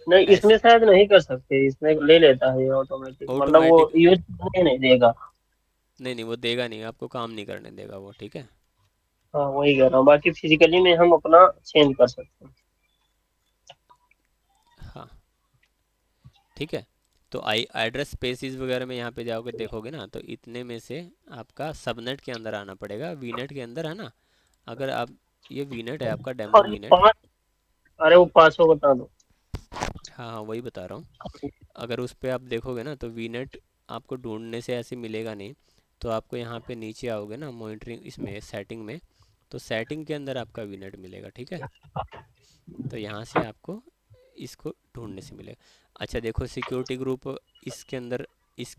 नहीं, एस इसमें शायद नहीं कर सकते, इसमें ले लेता है ये ऑटोमेटिक, मतलब वो ऑटोमेटिक यूज करने नहीं देगा। नहीं नहीं, वो देगा नहीं, आपको काम नहीं करने देगा वो, ठीक है। हाँ, वही कह रहा हूँ, बाकी फिजिकली में हम अपना चेंज कर सकते हैं। हाँ, ठीक है। तो आई एड्रेस स्पेसिस वगैरह में यहाँ पे जाओगे देखोगे ना, तो इतने में से आपका सबनेट के अंदर आना पड़ेगा, वीनेट के अंदर है ना। अगर आप, ये वीनेट है आपका, डेमो और ये वीनेट। 5, अरे वो 500 बता दो। हाँ हाँ, वही बता रहा हूँ। अगर उस पर आप देखोगे ना तो वीनेट आपको ढूंढने से ऐसे मिलेगा नहीं। तो आपको यहाँ पे नीचे आओगे ना मॉनिटरिंग इसमें सेटिंग में, तो सेटिंग के अंदर आपका वीनेट मिलेगा, ठीक है। तो यहाँ से आपको इसको ढूंढने से मिलेगा। अच्छा देखो सिक्योरिटी ग्रुप, इसके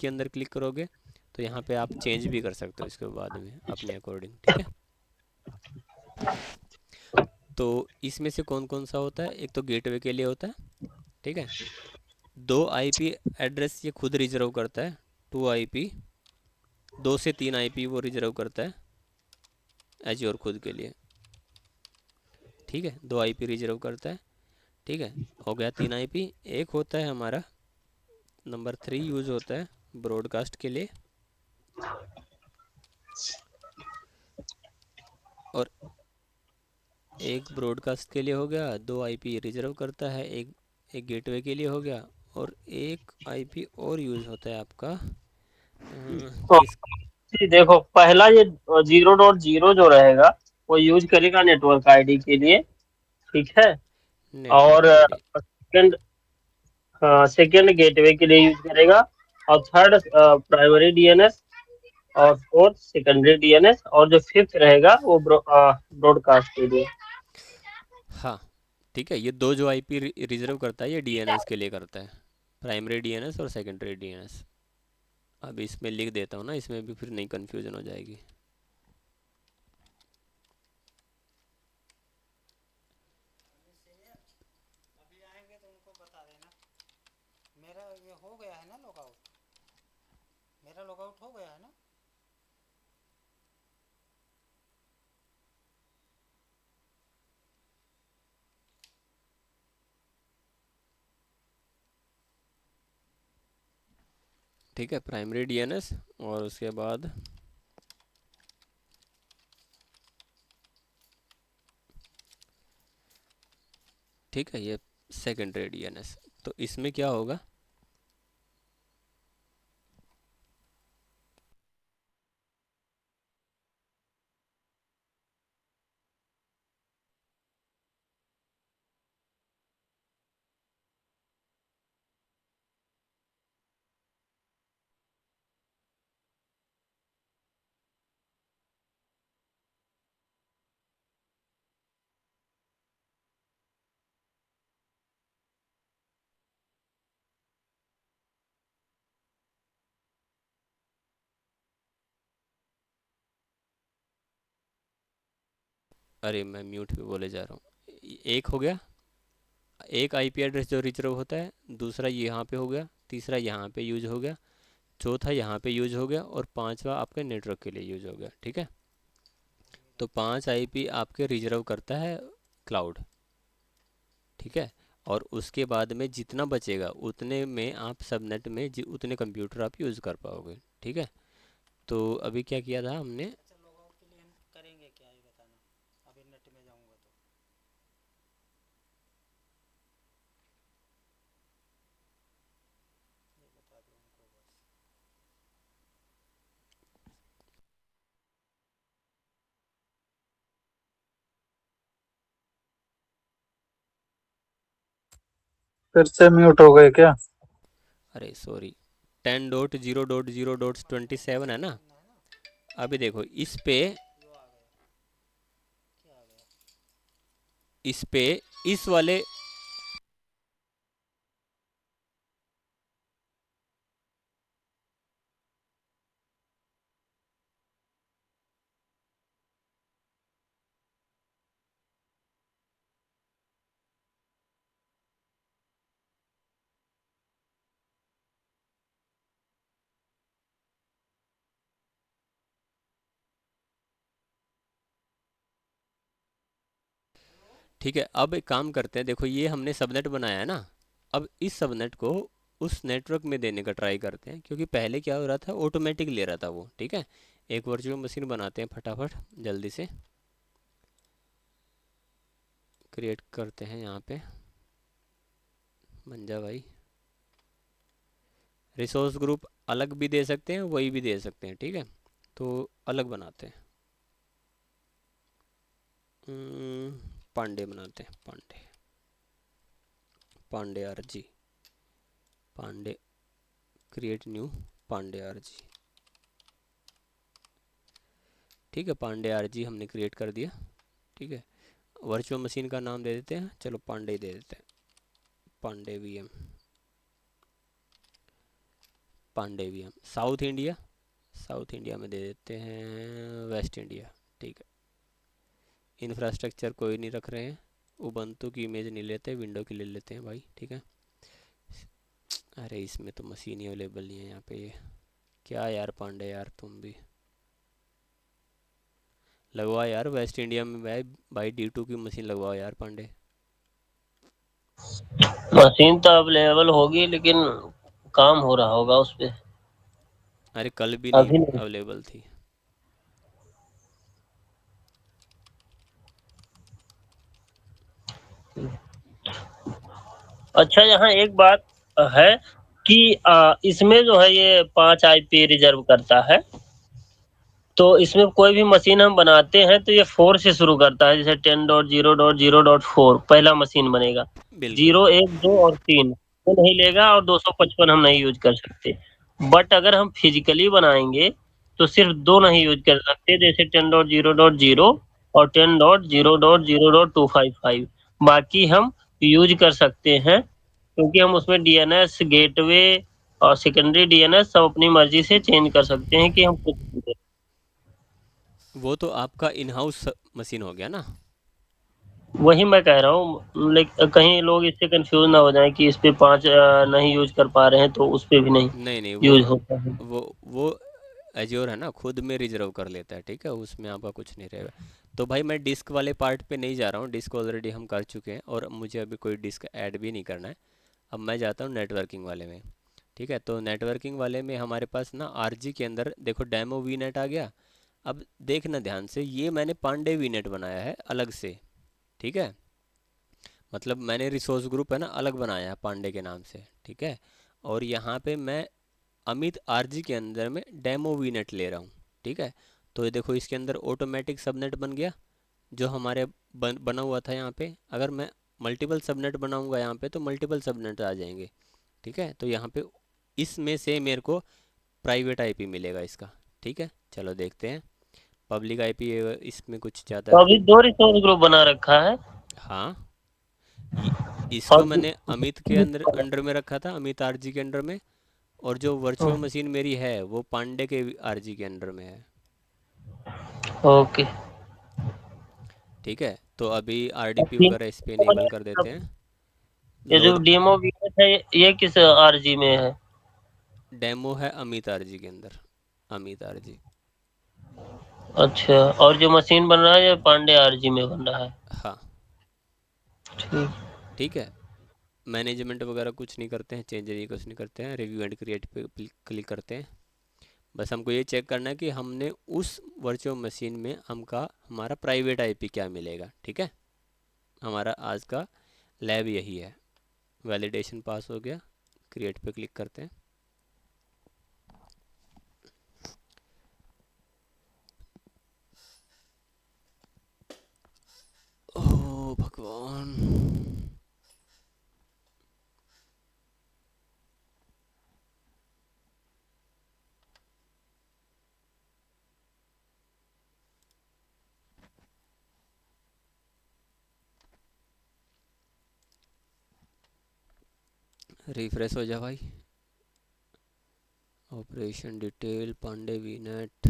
अंदर क्लिक करोगे तो यहाँ पे आप चेंज भी कर सकते हो इसके बाद में अपने अकॉर्डिंग, ठीक है। तो इसमें से कौन कौन सा होता है, एक तो गेटवे के लिए होता है, ठीक है। 2 आईपी एड्रेस ये खुद रिजर्व करता है, 2 आईपी, 2 से 3 आईपी वो रिजर्व करता है एज्योर खुद के लिए, ठीक है। 2 आईपी रिजर्व करता है, ठीक है। हो गया 3 आईपी। एक होता है हमारा नंबर 3 यूज़ होता है ब्रॉडकास्ट के लिए, और एक ब्रॉडकास्ट के लिए हो गया, 2 आईपी रिजर्व करता है, एक एक गेटवे के लिए हो गया, और एक आईपी और यूज़ होता है आपका तो किस, जी देखो, पहला ये 0.0 जो रहेगा वो यूज करेगा नेटवर्क आईडी के लिए, ठीक है। और network ID. Second, second gateway के लिए यूज करेगा। और थर्ड प्राइमरी डीएनएस। और फोर्थ सेकेंडरी डीएनएस। और जो फिफ्थ रहेगा वो ब्रॉडकास्ट के लिए। हाँ, ठीक है। ये दो जो आईपी रिजर्व करता है ये डीएनएस के लिए करता है, प्राइमरी डीएनएस और सेकेंडरी डीएनएस। अब इसमें लिख देता हूँ ना, इसमें भी फिर नहीं कन्फ्यूजन हो जाएगी। अभी आएंगे तो उनको बता देना। मेरा ये हो गया है ना लॉगआउट, मेरा लॉगआउट हो गया है ना। ठीक है, प्राइमरी डीएनएस, और उसके बाद ठीक है ये सेकेंडरी डीएनएस। तो इसमें क्या होगा, अरे मैं म्यूट पे बोले जा रहा हूँ। एक हो गया, एक आईपी एड्रेस जो रिजर्व होता है, दूसरा यहाँ पे हो गया, तीसरा यहाँ पे यूज हो गया, चौथा यहाँ पे यूज हो गया, और पांचवा आपके नेटवर्क के लिए यूज हो गया। ठीक है, तो 5 आईपी आपके रिजर्व करता है क्लाउड। ठीक है, और उसके बाद में जितना बचेगा उतने में आप सबनेट में उतने कंप्यूटर आप यूज़ कर पाओगे। ठीक है, तो अभी क्या किया था हमने, अच्छा, लॉग आउट के लिए हम करेंगे क्या, ये बताना। अभी नेट में जाऊंगा तो ये बता दो हमको बस। फिर से म्यूट हो गए क्या? अरे सॉरी, 10.0.0.27 है ना। करना है ना। अभी देखो इस पे, यो आ गया, क्या आ गया? इस पे, इस वाले, ठीक है अब एक काम करते हैं, देखो ये हमने सबनेट बनाया है ना, अब इस सबनेट को उस नेटवर्क में देने का ट्राई करते हैं, क्योंकि पहले क्या हो रहा था, ऑटोमेटिक ले रहा था वो। ठीक है, एक वर्चुअल मशीन बनाते हैं फटाफट जल्दी से, क्रिएट करते हैं यहाँ पे, मंजा भाई। रिसोर्स ग्रुप अलग भी दे सकते हैं, वही भी दे सकते हैं। ठीक है, तो अलग बनाते हैं, पांडे बनाते हैं, Pandey, Pandey RG, Pandey, create new Pandey RG. ठीक है, पांडे आरजी हमने क्रिएट कर दिया। ठीक है, वर्चुअल मशीन का नाम दे देते हैं, चलो पांडे ही दे देते हैं, Pandey VM, Pandey VM. South India, south India में दे देते हैं वेस्ट इंडिया। ठीक है, इंफ्रास्ट्रक्चर कोई नहीं रख रहे हैं, उबंटू की इमेज नहीं लेते, विंडो की ले लेते हैं भाई। ठीक है, अरे इसमें तो मशीन ही अवेलेबल नहीं है यहाँ पे, ये क्या यार पांडे यार, तुम भी लगवाओ यार वेस्ट इंडिया में भाई, भाई D2 की मशीन लगवाओ यार पांडे। मशीन तो अवेलेबल होगी, लेकिन काम हो रहा होगा उस पे। अरे कल भी नहीं अभी नहीं। अवेलेबल थी। अच्छा, यहाँ एक बात है कि इसमें जो है ये 5 आईपी रिजर्व करता है, तो इसमें कोई भी मशीन हम बनाते हैं तो ये 4 से शुरू करता है। जैसे 10.0.0.4 पहला मशीन बनेगा, बिल्कुल। 0 1 2 और 3 वो नहीं लेगा, और 255 हम नहीं यूज कर सकते। बट अगर हम फिजिकली बनाएंगे तो सिर्फ दो नहीं यूज कर सकते, जैसे 10.0.0 और 10.0.0.255। बाकी हम यूज कर सकते हैं, क्योंकि हम उसमें डीएनएस गेटवे और सेकेंडरी डीएनएस सब अपनी मर्जी से चेंज कर सकते हैं कि हम कुछ भी दें। वो तो आपका इन हाउस मशीन हो गया ना। वही मैं कह रहा हूँ, लेकिन कहीं लोग इससे कंफ्यूज ना हो जाएं कि इस पे 5 नहीं यूज कर पा रहे हैं, तो उस पे भी नहीं नहीं नहीं, यूज होता है। वो एज्योर है ना, खुद में रिजर्व कर लेता है। ठीक है, उसमें आपका कुछ नहीं रहेगा। तो भाई मैं डिस्क वाले पार्ट पे नहीं जा रहा हूँ, डिस्क ऑलरेडी हम कर चुके हैं, और मुझे अभी कोई डिस्क ऐड भी नहीं करना है। अब मैं जाता हूँ नेटवर्किंग वाले में। ठीक है, तो नेटवर्किंग वाले में हमारे पास ना आरजी के अंदर देखो डेमो वी नेट आ गया। अब देखना ध्यान से, ये मैंने पांडे वी नेट बनाया है अलग से। ठीक है, मतलब मैंने रिसोर्स ग्रुप है ना अलग बनाया है पांडे के नाम से। ठीक है, और यहाँ पे मैं अमित आरजी के अंदर में डेमो वी नेट ले रहा हूँ। ठीक है, तो ये देखो इसके अंदर ऑटोमेटिक सबनेट बन गया जो हमारे बना हुआ था यहाँ पे। अगर मैं मल्टीपल सबनेट बनाऊंगा यहाँ पे तो मल्टीपल सबनेट आ जाएंगे। ठीक है, तो यहाँ पे इसमें से मेरे को प्राइवेट आईपी मिलेगा इसका। ठीक है, चलो देखते हैं पब्लिक आईपी। इसमें कुछ ज़्यादा तो अभी दो रिसोर्स ग्रुप बना रखा है। हाँ, ये- और इसको मैंने अमित के अंदर अंडर में रखा था, अमित आरजी के अंडर में। और जो वर्चुअल मशीन मेरी है वो पांडे के आरजी के अंडर में है। ओके। ठीक है, तो अभी आरडीपी वगैरह इस पे इनेबल कर देते हैं। ये जो लोड डेमो वीएस है ये किस आरजी में है? डेमो है अमित आरजी के अंदर, अमित आरजी। अच्छा, और जो मशीन बन रहा है ये पांडे आरजी में बन रहा है। हाँ। ठीक। ठीक है, मैनेजमेंट वगैरह कुछ नहीं करते हैं, चेंज ये कुछ नहीं करते हैं, रिव्यू एंड क्रिएट पे क्लिक करते हैं। बस हमको ये चेक करना है कि हमने उस वर्चुअल मशीन में हमारा प्राइवेट आईपी क्या मिलेगा। ठीक है, हमारा आज का लैब यही है। वैलिडेशन पास हो गया, क्रिएट पे क्लिक करते हैं। ओह भगवान। रिफ्रेश हो जा भाई। Operation detail Pandey VNet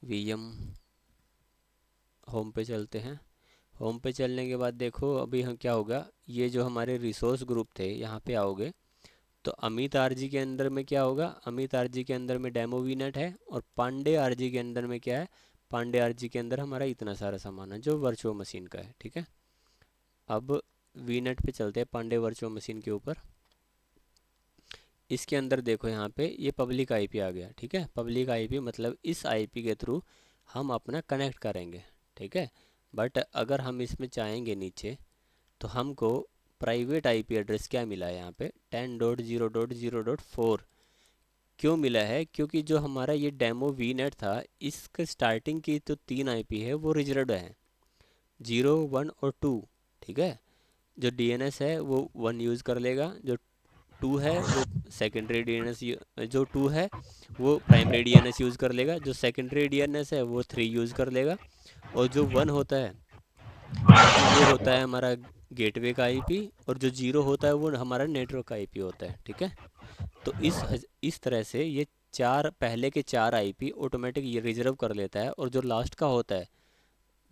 VM. Home पे चलते हैं। होम पे चलने के बाद देखो अभी हम क्या होगा, ये जो हमारे रिसोर्स ग्रुप थे यहाँ पे आओगे तो अमित आरजी के अंदर में क्या होगा, अमित आरजी के अंदर में डेमो वीनेट है। और पांडे आरजी के अंदर में क्या है, पांडे आरजी के अंदर हमारा इतना सारा सामान है जो वर्चुअल मशीन का है। ठीक है, अब वीनेट पे चलते हैं पांडे वर्चुअल मशीन के ऊपर। इसके अंदर देखो यहाँ पे ये पब्लिक आईपी आ गया। ठीक है, पब्लिक आईपी मतलब इस आईपी के थ्रू हम अपना कनेक्ट करेंगे। ठीक है, बट अगर हम इसमें चाहेंगे नीचे तो हमको प्राइवेट आईपी एड्रेस क्या मिला है यहाँ पे 10.0.0.4। क्यों मिला है, क्योंकि जो हमारा ये डेमो वी नेट था इसका स्टार्टिंग की तो 3 आईपी है वो रिजर्व्ड है, 0, 1 और 2। ठीक है, जो डीएनएस है वो 1 यूज़ कर लेगा, जो 2 है वो सेकेंडरी डीएनएस, जो 2 है वो प्राइमरी डीएनएस यूज़ कर लेगा, जो सेकेंडरी डीएनएस है वो 3 यूज़ कर लेगा। और जो 1 होता है वो होता है हमारा गेटवे का आईपी। और जो 0 होता है वो हमारा नेटवर्क का आईपी होता है। ठीक है, तो इस तरह से ये चार पहले के 4 आईपी ऑटोमेटिक ये रिजर्व कर लेता है। और जो लास्ट का होता है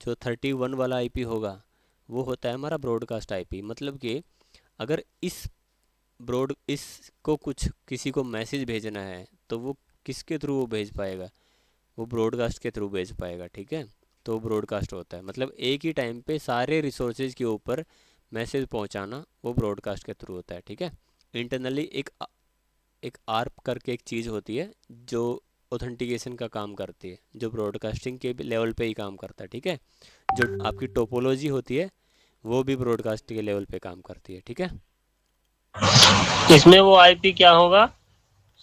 जो 31 वाला आईपी होगा वो होता है हमारा ब्रॉडकास्ट आईपी। मतलब कि अगर इसको कुछ किसी को मैसेज भेजना है तो वो किसके थ्रू वो भेज पाएगा, वो ब्रॉडकास्ट के थ्रू भेज पाएगा। ठीक है, तो ब्रॉडकास्ट होता है मतलब एक ही टाइम पे सारे रिसोर्सेज के ऊपर मैसेज पहुंचाना वो ब्रॉडकास्ट के थ्रू होता है। ठीक है, इंटरनली एक आर्प करके एक चीज़ होती है जो ऑथेंटिकेशन का काम करती है, जो ब्रॉडकास्टिंग के लेवल पे ही काम करता है। ठीक है, जो आपकी टोपोलॉजी होती है वो भी ब्रॉडकास्ट के लेवल पे काम करती है। ठीक है, इसमें वो आईपी क्या होगा?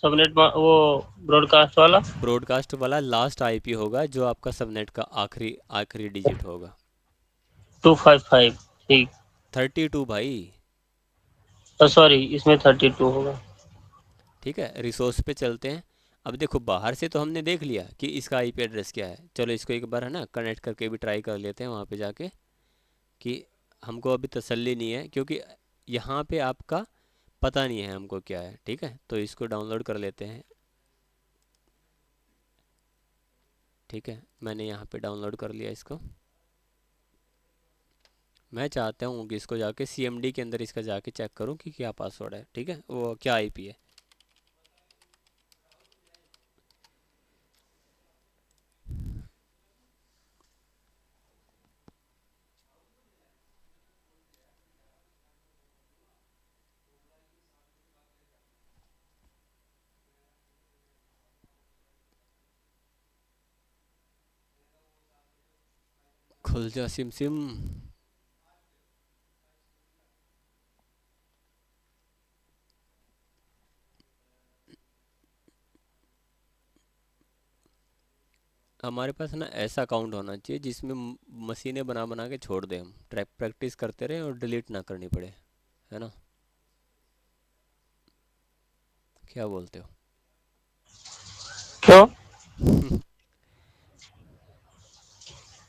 सबनेट वो ब्रॉडकास्ट वाला ब्रॉडकास्ट वाला लास्ट आईपी होगा जो आपका सबनेट का आखिरी आखिरी डिजिट होगा। 255। ठीक। 32 भाई। सॉरी, इसमें 32 होगा। ठीक है, रिसोर्स पे चलते हैं। अब देखो बाहर से तो हमने देख लिया कि इसका आईपी एड्रेस क्या है, चलो इसको एक बार है ना कनेक्ट करके भी ट्राई कर लेते हैं वहाँ पे जाके, कि हमको अभी तसल्ली नहीं है क्योंकि यहाँ पे आपका पता नहीं है हमको क्या है। ठीक है, तो इसको डाउनलोड कर लेते हैं। ठीक है, मैंने यहाँ पे डाउनलोड कर लिया इसको। मैं चाहता हूँ कि इसको जाके सीएमडी के अंदर इसका जाके चेक करूँ कि क्या पासवर्ड है। ठीक है, वो क्या आईपी है। खुल जा सिम सिम। हमारे पास ना ऐसा अकाउंट होना चाहिए जिसमें मशीनें बना बना के छोड़ दें, हम ट्रैक प्रैक्टिस करते रहें और डिलीट ना करनी पड़े, है ना? क्या बोलते हो? क्यों?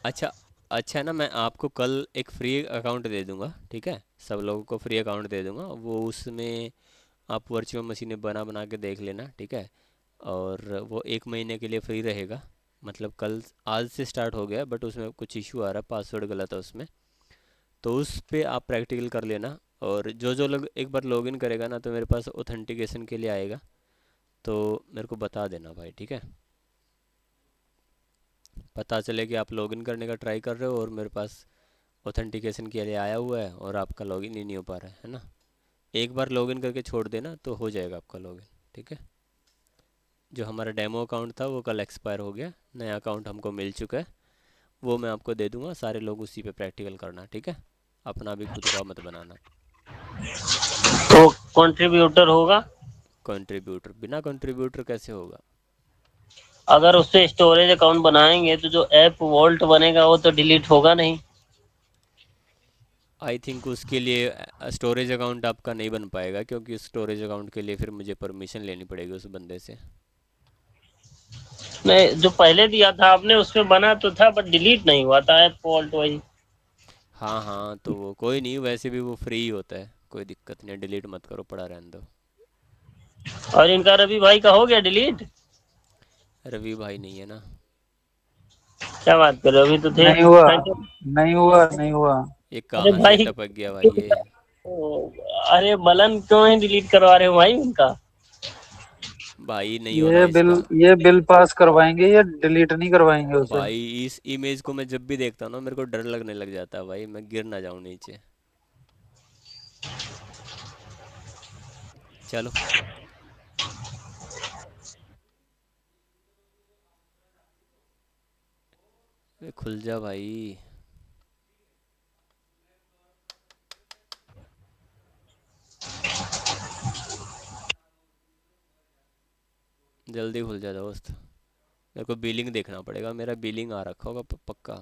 अच्छा। अच्छा ना, मैं आपको कल एक फ्री अकाउंट दे दूंगा, ठीक है? सब लोगों को फ्री अकाउंट दे दूंगा, वो उसमें आप वर्चुअल मशीनें बना बना के देख लेना, ठीक है? और वो 1 महीने के लिए फ्री रहेगा। मतलब कल, आज से स्टार्ट हो गया बट उसमें कुछ इशू आ रहा है, पासवर्ड गलत है उसमें। तो उस पे आप प्रैक्टिकल कर लेना। और जो जो लोग एक बार लॉगिन करेगा ना, तो मेरे पास ऑथेंटिकेशन के लिए आएगा, तो मेरे को बता देना भाई, ठीक है? पता चले कि आप लॉगिन करने का ट्राई कर रहे हो और मेरे पास ऑथेंटिकेशन के लिए आया हुआ है और आपका लॉगिन ही नहीं हो पा रहा है ना? एक बार लॉगिन करके छोड़ देना तो हो जाएगा आपका लॉगिन, ठीक है? जो हमारा डेमो अकाउंट था वो कल एक्सपायर हो गया, नया अकाउंट हमको मिल चुका है, वो मैं आपको दे दूंगा। सारे लोग उसी पे प्रैक्टिकल करना, ठीक है? अपना भी खुद का मत बनाना। तो कंट्रीब्यूटर होगा? कंट्रीब्यूटर? बिना कंट्रीब्यूटर कैसे होगा? अगर उससे स्टोरेज अकाउंट बनाएंगे तो जो ऐप वॉल्ट बनेगा वो तो डिलीट होगा नहीं। आई थिंक उसके लिए स्टोरेज अकाउंट आपका नहीं बन पाएगा, क्योंकि उस स्टोरेज अकाउंट के लिए फिर मुझे परमिशन लेनी पड़ेगी उस बंदे से। नहीं, जो पहले दिया था आपने उसमें बना तो था बट डिलीट नहीं हुआ था ऐप वॉल्ट वही। हाँ हाँ, तो वो कोई नहीं, वैसे भी वो फ्री ही होता है, कोई दिक्कत नहीं, डिलीट मत करो, पड़ा रहने दो। और इनका रवि भाई का हो गया डिलीट? रवि भाई नहीं है ना। क्या बात कर रहे हो, अभी तो थे। नहीं हुआ, अरे नहीं हुआ, नहीं हुआ। ये कहाँ से भाई, टपक गया भाई ये? अरे बलन क्यों ही डिलीट करवा रहे हो भाई उनका? भाई नहीं हो रहा ये बिल इसका। ये बिल पास करवाएंगे, ये डिलीट नहीं करवाएंगे उसे। भाई इस इमेज को मैं जब भी देखता हूँ ना, मेरे को डर लगने लग जाता है भाई, मैं गिर ना जाऊँ नीचे। चलो। खुल जा भाई। जल्दी खुल जा दोस्त। मेरे को बिलिंग देखना पड़ेगा, मेरा बिलिंग आ रखा होगा पक्का।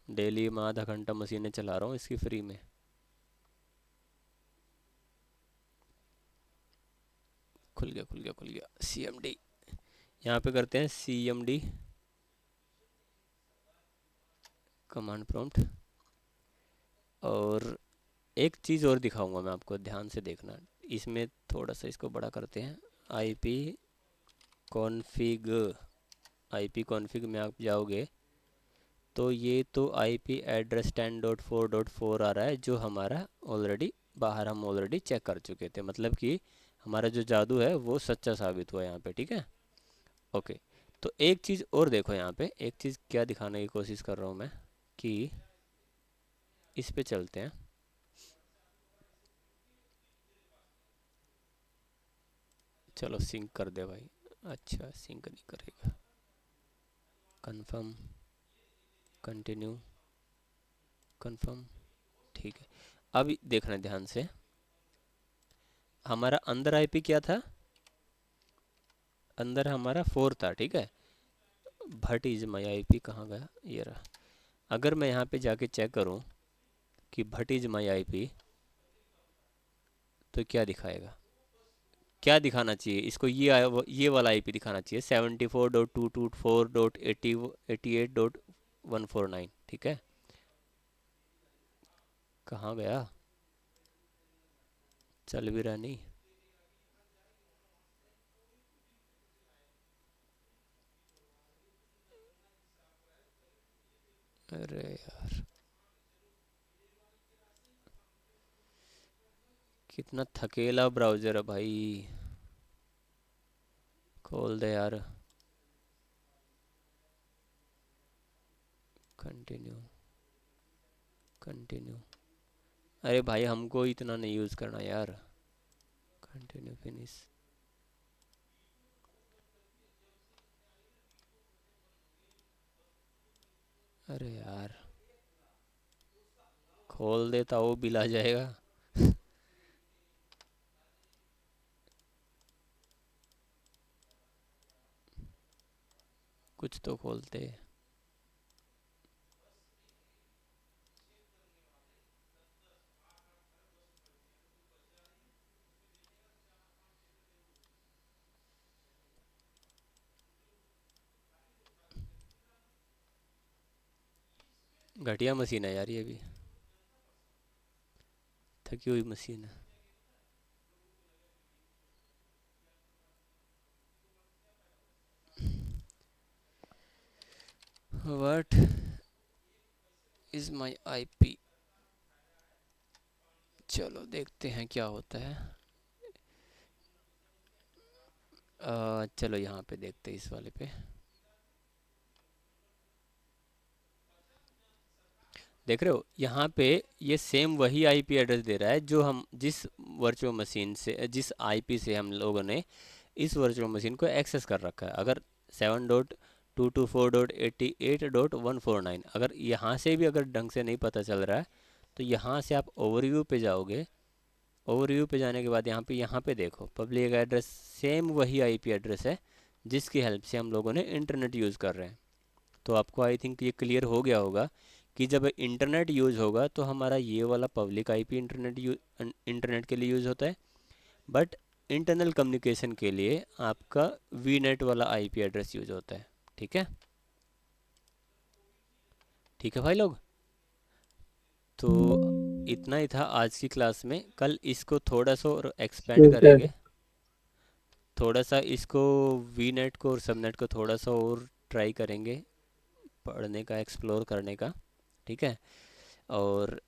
डेली मैं आधा घंटा मशीनें चला रहा हूँ इसकी फ्री में। खुल गया खुल गया खुल गया। सी एम डी, यहाँ पे करते हैं C M D, command prompt. और एक चीज़ और दिखाऊंगा मैं आपको, ध्यान से देखना। इसमें थोड़ा सा इसको बड़ा करते हैं। I P config, I P config में आप जाओगे तो ये तो आई पी एड्रेस 10.4.4 आ रहा है, जो हमारा ऑलरेडी बाहर, हम ऑलरेडी चेक कर चुके थे। मतलब कि हमारा जो जादू है वो सच्चा साबित हुआ यहाँ पे, ठीक है? ओके। तो एक चीज़ और देखो यहाँ पे, एक चीज़ क्या दिखाने की कोशिश कर रहा हूँ मैं, कि इस पे चलते हैं। चलो सिंक कर दे भाई। अच्छा सिंक नहीं करेगा। कंफर्म, कंटिन्यू, कंफर्म, ठीक है। अब देखना ध्यान से, हमारा अंदर आईपी क्या था? अंदर हमारा 4 था, ठीक है? भट इज माई आईपी कहाँ गया, ये रहा। अगर मैं यहाँ पे जाके चेक करूँ कि भट इज माई आईपी, तो क्या दिखाएगा? क्या दिखाना चाहिए इसको? ये वाला आईपी दिखाना चाहिए, 74.224.80 88.149, ठीक है? कहाँ गया? चल भी रहा नहीं। अरे यार, कितना थकेला ब्राउज़र है भाई। खोल दे यार। Continue, continue. अरे भाई हमको इतना नहीं यूज़ करना यार। Continue, finish. अरे यार, खोल देता वो बिल आ जाएगा। कुछ तो खोलते। घटिया मशीन है यार ये भी, थकी हुई मशीन है। What is my IP? चलो देखते हैं क्या होता है। चलो यहाँ पे देखते हैं, इस वाले पे देख रहे हो, यहाँ पे ये सेम वही आईपी एड्रेस दे रहा है जो हम जिस वर्चुअल मशीन से, जिस आईपी से हम लोगों ने इस वर्चुअल मशीन को एक्सेस कर रखा है। अगर 7.224.88.149, अगर यहाँ से भी अगर ढंग से नहीं पता चल रहा है तो यहाँ से आप ओवरव्यू पे जाओगे। ओवरव्यू पे जाने के बाद यहाँ पे देखो, पब्लिक एड्रेस सेम वही आईपी एड्रेस है जिसकी हेल्प से हम लोगों ने इंटरनेट यूज़ कर रहे हैं। तो आपको आई थिंक ये क्लियर हो गया होगा कि जब इंटरनेट यूज़ होगा तो हमारा ये वाला पब्लिक आईपी इंटरनेट के लिए यूज़ होता है, बट इंटरनल कम्युनिकेशन के लिए आपका वी नेट वाला आईपी एड्रेस यूज़ होता है। ठीक है, ठीक है भाई लोग। तो इतना ही था आज की क्लास में। कल इसको थोड़ा सा और एक्सपेंड ठीक है। करेंगे, थोड़ा सा इसको वी नेट को और सबनेट को थोड़ा सा और ट्राई करेंगे पढ़ने का, एक्सप्लोर करने का। ठीक है, और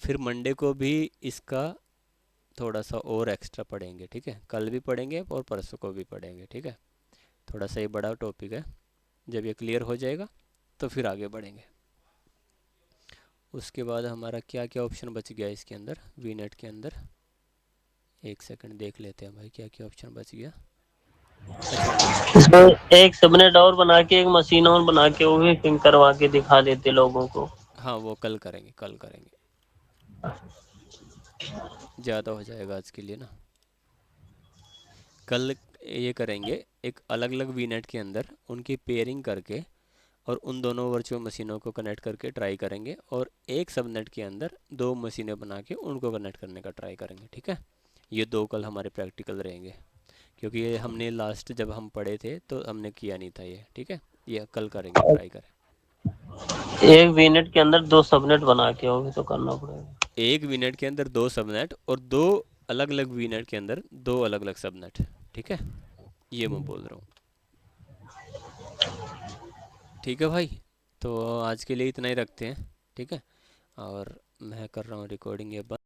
फिर मंडे को भी इसका थोड़ा सा और एक्स्ट्रा पढ़ेंगे। ठीक है, कल भी पढ़ेंगे और परसों को भी पढ़ेंगे। ठीक है, थोड़ा सा ये बड़ा टॉपिक है, जब ये क्लियर हो जाएगा तो फिर आगे बढ़ेंगे। उसके बाद हमारा क्या क्या ऑप्शन बच गया इसके अंदर, वी नेट के अंदर। एक सेकंड देख लेते हैं भाई क्या क्या ऑप्शन बच गया। अच्छा, इसमें एक सबनेट और बना के, एक मशीन और बना के, वो भी पिंग करवा के दिखा देते लोगों को। हाँ वो कल करेंगे, कल करेंगे, ज़्यादा हो जाएगा आज के लिए ना। कल ये करेंगे, एक अलग अलग वी नेट के अंदर उनकी पेयरिंग करके और उन दोनों वर्चुअल मशीनों को कनेक्ट करके ट्राई करेंगे, और एक सबनेट के अंदर दो मशीनें बना के उनको कनेक्ट करने का ट्राई करेंगे। ठीक है, ये दो कल हमारे प्रैक्टिकल रहेंगे, क्योंकि ये हमने लास्ट जब हम पढ़े थे तो हमने किया नहीं था ये। ठीक है, ये कल करेंगे, ट्राई करें। एक वीनेट के अंदर दो सबनेट बना के, वो भी तो करना पड़ेगा। एक वीनेट के अंदर दो सबनेट और दो अलग अलग वीनेट के अंदर दो अलग अलग सबनेट। ठीक है, ये मैं बोल रहा हूँ। ठीक है भाई, तो आज के लिए इतना ही रखते हैं। ठीक है, और मैं कर रहा हूँ रिकॉर्डिंग ये बंद।